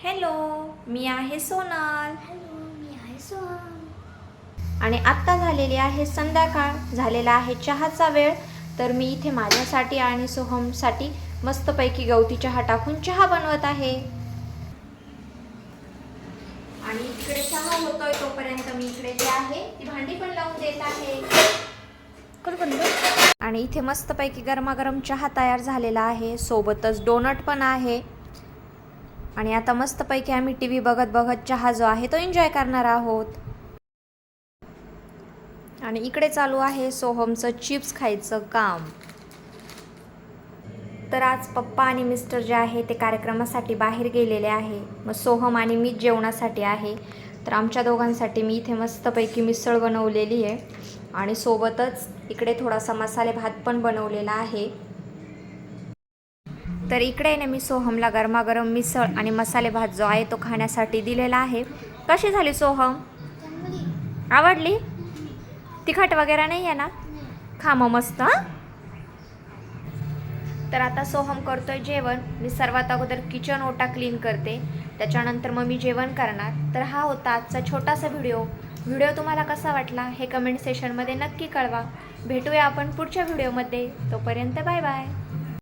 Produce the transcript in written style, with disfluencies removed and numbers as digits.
Hello, मी आहे Sonal. Hello, मी आहे सोहम. आणि आत्ता झालेली आहे संध्याकाळ, झालेला आहे चहाचा वेळ. तर मी इथे माझ्यासाठी आणि सोहमसाठी मस्तपैकी गवती चहा टाकून चहा बनवत आहे. आणि इकडे चहा होतोय तोपर्यंत मी इकडे जे आहे ती भांडी पण लावून देत आहे. आणि इथे मस्तपैकी गरमागरम चहा तयार झालेला आहे, सोबतच डोनट पण आहे. आणि आता मस्तपैकी आम्ही टी व्ही बघत बघत चहा जो आहे तो एन्जॉय करणार आहोत. आणि इकडे चालू आहे सोहमचं चिप्स खायचं काम. तर आज पप्पा आणि मिस्टर जे आहे ते कार्यक्रमासाठी बाहेर गेलेले आहे. मग सोहम आणि मी जेवणासाठी आहे. तर आमच्या दोघांसाठी मी इथे मस्तपैकी मिसळ बनवलेली आहे आणि सोबतच इकडे थोडासा मसाले भात पण बनवलेला आहे. तर इकडे ना मी सोहमला गरमागरम मिसळ आणि मसाले भात जो आहे तो खाण्यासाठी दिलेला आहे. कशी झाली सोहम? आवडली? तिखट वगैरे नाही आहे ना? खा मग मस्त. तर आता सोहम करतोय जेवण. मी सर्वात अगोदर किचन ओटा क्लीन करते, त्याच्यानंतर मग मी जेवण करणार. तर हा होता आजचा छोटासा व्हिडिओ तुम्हाला कसा वाटला हे कमेंट सेशनमध्ये नक्की कळवा. भेटूया आपण पुढच्या व्हिडिओमध्ये. तोपर्यंत बाय बाय.